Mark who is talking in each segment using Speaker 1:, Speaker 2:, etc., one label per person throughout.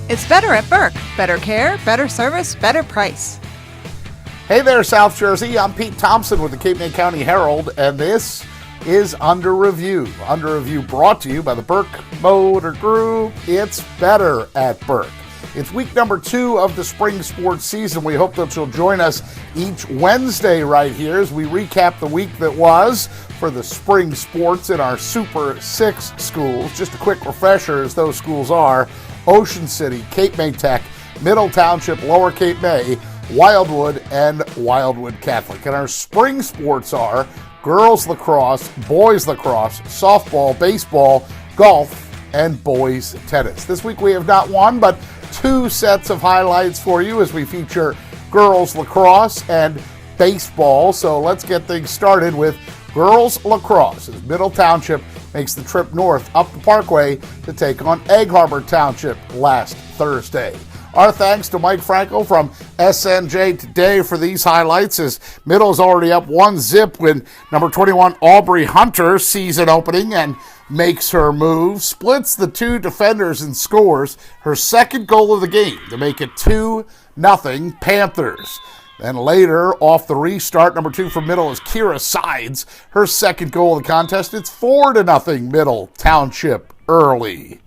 Speaker 1: It's better at Burke. Better care, better service, better price.
Speaker 2: Hey there, South Jersey. I'm Pete Thompson with the Cape May County Herald, and this is Under Review. Under Review brought to you by the Burke Motor Group. It's better at Burke. It's week number 2 of the spring sports season. We hope that you'll join us each Wednesday right here as we recap the week that was for the spring sports in our Super 6 schools. Just a quick refresher as those schools are Ocean City, Cape May Tech, Middle Township, Lower Cape May, Wildwood, and Wildwood Catholic. And our spring sports are girls lacrosse, boys lacrosse, softball, baseball, golf, and boys tennis. This week we have not one, but 2 sets of highlights for you as we feature girls lacrosse and baseball. So let's get things started with girls lacrosse as Middle Township makes the trip north up the Parkway to take on Egg Harbor Township last Thursday. Our thanks to Mike Franco from SNJ Today for these highlights as Middle's already up 1-0 when number 21 Aubrey Hunter sees an opening and makes her move, splits the 2 defenders and scores her second goal of the game to make it 2-0 Panthers. Then later, off the restart, number 2 for Middle is Kira Sides, her second goal of the contest. It's 4-0 Middle Township early.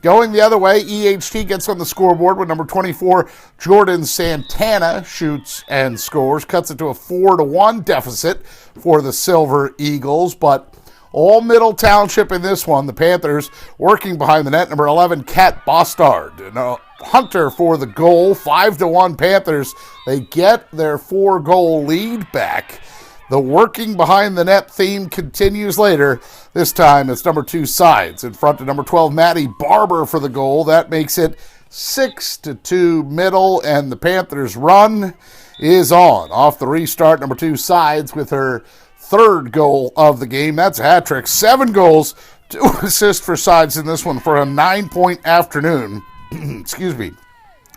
Speaker 2: Going the other way, EHT gets on the scoreboard when number 24, Jordan Santana, shoots and scores, cuts it to a 4-1 deficit for the Silver Eagles, but all Middle Township in this one. The Panthers working behind the net, number 11, Kat Bostard. And Hunter for the goal, 5-1 Panthers. They get their 4-goal lead back. The working behind the net theme continues later. This time it's number 2 Sides in front of number 12 Maddie Barber for the goal. That makes it 6-2 Middle, and the Panthers run is on. Off the restart, number 2 Sides with her 3rd goal of the game. That's a hat trick. 7 goals, 2 assists for Sides in this one for a 9-point afternoon. Excuse me.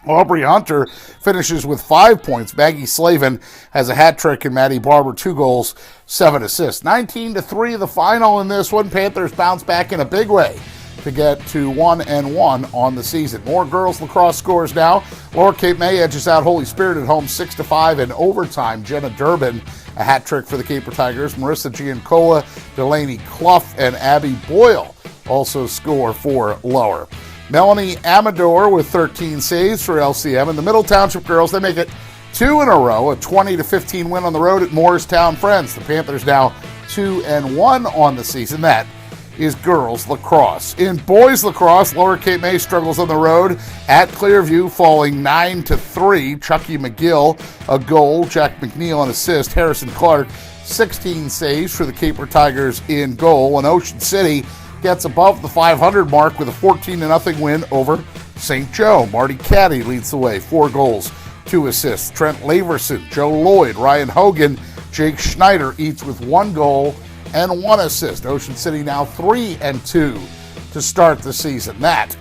Speaker 2: Aubrey Hunter finishes with 5 points. Maggie Slavin has a hat trick, and Maddie Barber 2 goals, 7 assists. 19-3 the final in this one. Panthers bounce back in a big way to get to 1-1 on the season. More girls lacrosse scores now. Lower Cape May edges out Holy Spirit at home 6-5 in overtime. Jenna Durbin, a hat trick for the Caper Tigers. Marissa Giancola, Delaney Clough, and Abby Boyle also score for Lower. Melanie Amador with 13 saves for LCM. And the Middle Township girls, they make it 2 in a row, a 20-15 win on the road at Morristown Friends. The Panthers now 2-1 on the season. That is girls lacrosse. In boys lacrosse, Lower Cape May struggles on the road at Clearview, falling 9-3. Chucky McGill, a goal. Jack McNeil, an assist. Harrison Clark, 16 saves for the Caper Tigers in goal. And Ocean City gets above the 500 mark with a 14-0 win over St. Joe. Marty Caddy leads the way, 4 goals, 2 assists. Trent Laverson, Joe Lloyd, Ryan Hogan, Jake Schneider, each with 1 goal and 1 assist. Ocean City now 3-2 to start the season. That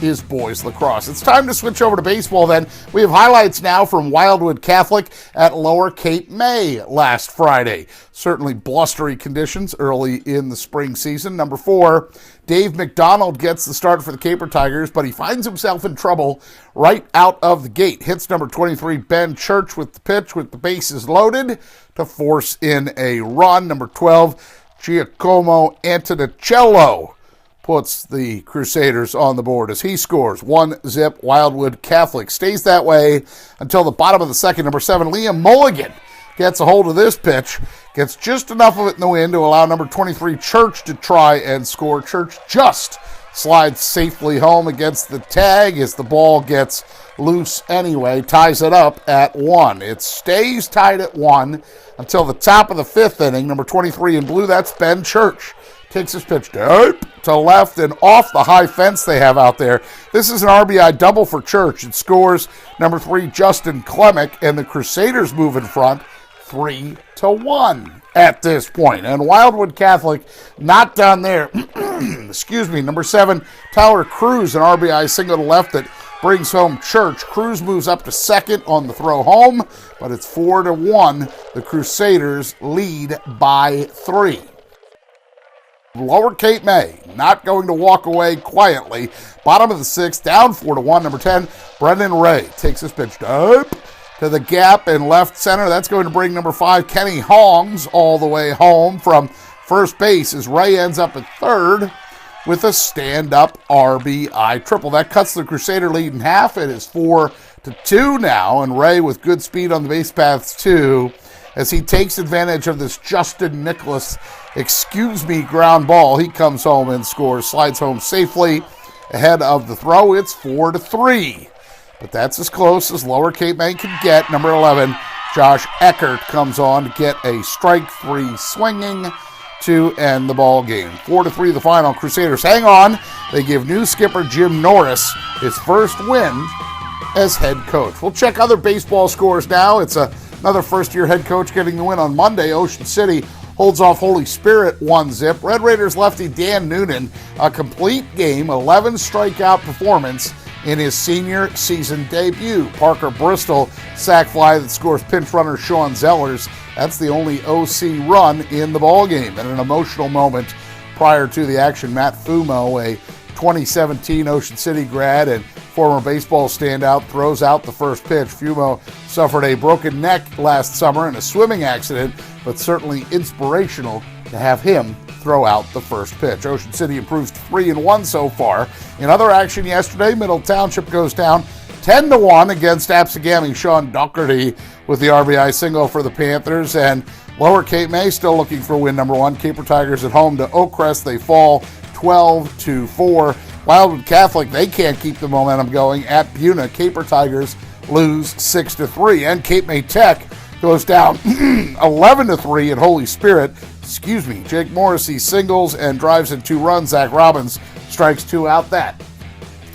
Speaker 2: is boys lacrosse. It's time to switch over to baseball then. We have highlights now from Wildwood Catholic at Lower Cape May last Friday. Certainly blustery conditions early in the spring season. Number 4, Dave McDonald gets the start for the Caper Tigers, but he finds himself in trouble right out of the gate. Hits number 23, Ben Church with the pitch with the bases loaded to force in a run. Number 12, Giacomo Antonicello puts the Crusaders on the board as he scores 1-0. Wildwood Catholic stays that way until the bottom of the second. Number 7, Liam Mulligan gets a hold of this pitch, gets just enough of it in the wind to allow number 23 Church to try and score. Church just slides safely home against the tag as the ball gets loose anyway, ties it up at 1. It stays tied at 1 until the top of the 5th inning. Number 23 in blue, that's Ben Church, takes his pitch deep to left and off the high fence they have out there. This is an RBI double for Church. It scores number 3, Justin Klemick, and the Crusaders move in front 3-1 at this point. And Wildwood Catholic not done there. Excuse me. Number 7, Tyler Cruz, an RBI single to left that brings home Church. Cruz moves up to second on the throw home, but it's 4-1. The Crusaders lead by 3. Lower Cape May not going to walk away quietly. Bottom of the 6th, down 4-1. Number 10, Brendan Ray takes his pitch up to the gap in left center. That's going to bring number 5, Kenny Hongs, all the way home from first base as Ray ends up at third with a stand-up RBI triple. That cuts the Crusader lead in half. It is 4-2 now, and Ray with good speed on the base paths too, as he takes advantage of this Justin Nicholas ground ball. He comes home and scores, slides home safely ahead of the throw. It's 4-3. But that's as close as Lower Cape May can get. Number 11, Josh Eckert comes on to get a strike 3 swinging to end the ball game. 4-3 the final. Crusaders hang on. They give new skipper Jim Norris his first win as head coach. We'll check other baseball scores now. It's another first-year head coach getting the win on Monday. Ocean City holds off Holy Spirit 1-0. Red Raiders lefty Dan Noonan, a complete game, 11 strikeout performance in his senior season debut. Parker Bristol, sac fly that scores pinch runner Sean Zellers. That's the only OC run in the ballgame. And an emotional moment prior to the action, Matt Fumo, a 2017 Ocean City grad and former baseball standout, throws out the first pitch. Fumo suffered a broken neck last summer in a swimming accident, but certainly inspirational to have him throw out the first pitch. Ocean City improves to 3-1 so far. In other action yesterday, Middle Township goes down 10-1 against Absegami. Sean Doherty with the RBI single for the Panthers. And Lower Cape May still looking for win number 1. Caper Tigers at home to Oakcrest. They fall 12-4. Wildwood Catholic, they can't keep the momentum going at Buna. Caper Tigers lose 6-3. And Cape May Tech goes down 11-3 at Holy Spirit. Jake Morrissey singles and drives in 2 runs. Zach Robbins strikes 2 out. That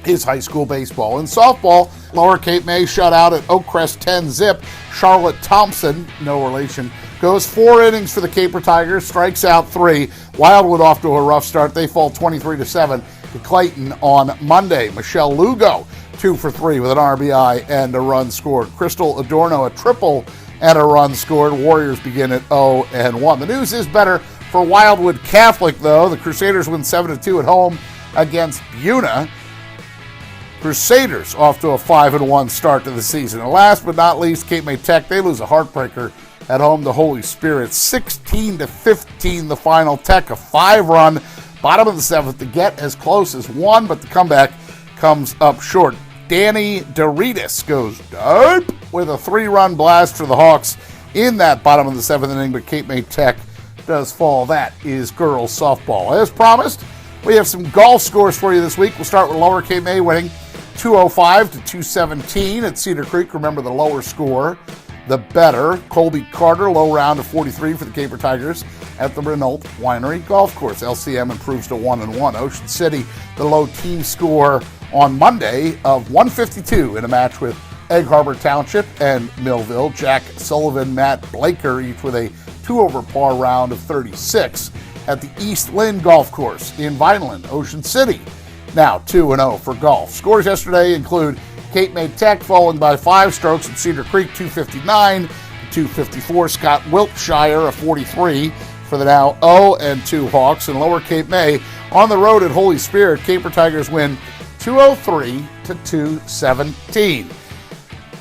Speaker 2: is high school baseball. In softball, Lower Cape May shut out at Oakcrest 10-0. Charlotte Thompson, no relation, goes 4 innings for the Caper Tigers, strikes out 3. Wildwood off to a rough start. They fall 23-7 to Clayton on Monday. Michelle Lugo, 2 for 3 with an RBI and a run scored. Crystal Adorno, a triple and a run scored. Warriors begin at 0-1. The news is better for Wildwood Catholic, though. The Crusaders win 7-2 at home against Buna. Crusaders off to a 5-1 start to the season. And last but not least, Cape May Tech, they lose a heartbreaker at home to Holy Spirit. 16-15 the final. Tech, a 5-run, bottom of the 7th to get as close as 1, but the comeback comes up short. Danny Doritas goes dope with a 3-run blast for the Hawks in that bottom of the 7th inning, but Cape May Tech does fall. That is girls softball. As promised, we have some golf scores for you this week. We'll start with Lower Cape May winning 205-217 at Cedar Creek. Remember, the lower score, the better. Colby Carter, low round of 43 for the Caper Tigers at the Renault Winery Golf Course. LCM improves to 1-1. Ocean City, the low team score on Monday of 152 in a match with Egg Harbor Township and Millville. Jack Sullivan, Matt Blaker, each with a 2-over par round of 36 at the East Lynn Golf Course in Vineland. Ocean City now 2-0 for golf. Scores yesterday include Cape May Tech falling by 5 strokes at Cedar Creek, 259-254. Scott Wiltshire, a 43 for the now 0-2 Hawks. And Lower Cape May on the road at Holy Spirit. Caper Tigers win 203-217.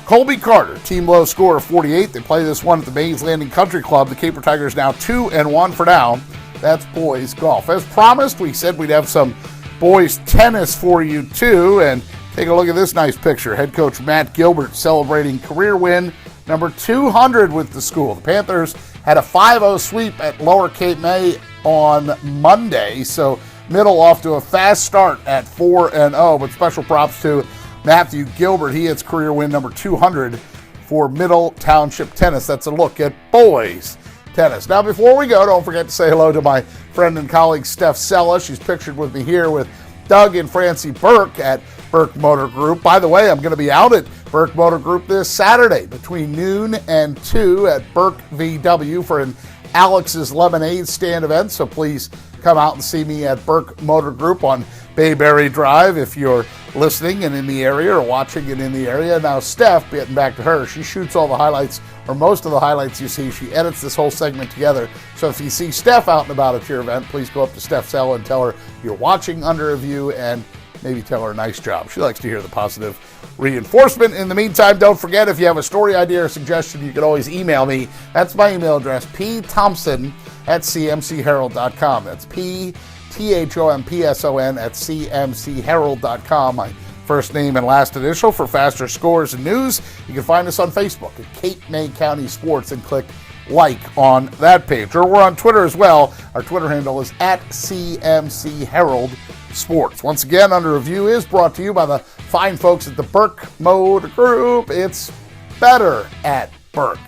Speaker 2: Colby Carter, team low score of 48. They play this one at the Mays Landing Country Club. The Caper Tigers now 2-1 for now. That's boys golf. As promised, we said we'd have some boys tennis for you too. And take a look at this nice picture. Head coach Matt Gilbert celebrating career win number 200 with the school. The Panthers had a 5-0 sweep at Lower Cape May on Monday. So Middle off to a fast start at 4-0, but special props to Matthew Gilbert. He hits career win number 200 for Middle Township Tennis. That's a look at boys tennis. Now, before we go, don't forget to say hello to my friend and colleague Steph Sella. She's pictured with me here with Doug and Francie Burke at Burke Motor Group. By the way, I'm going to be out at Burke Motor Group this Saturday between noon and 2 at Burke VW for an Alex's Lemonade stand event. So please come out and see me at Burke Motor Group on Bayberry Drive if you're listening and in the area or watching it in the area. Now, Steph, getting back to her, she shoots all the highlights, or most of the highlights you see. She edits this whole segment together. So if you see Steph out and about at your event, please go up to Steph's cell and tell her you're watching Under Review, and maybe tell her a nice job. She likes to hear the positive reinforcement. In the meantime, don't forget, if you have a story idea or suggestion, you can always email me. That's my email address, pthompson@cmcherald.com. That's pthompson@cmcherald.com. My first name and last initial for faster scores and news. You can find us on Facebook at Cape May County Sports and click like on that page. Or we're on Twitter as well. Our Twitter handle is @CMCHerald Sports. Once again, Under Review is brought to you by the fine folks at the Burke Motor Group. It's better at Burke.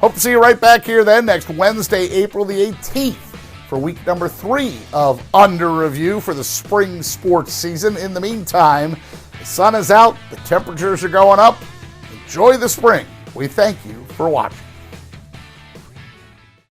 Speaker 2: Hope to see you right back here then next Wednesday, April the 18th for week number 3 of Under Review for the spring sports season. In the meantime, the sun is out, the temperatures are going up. Enjoy the spring. We thank you for watching.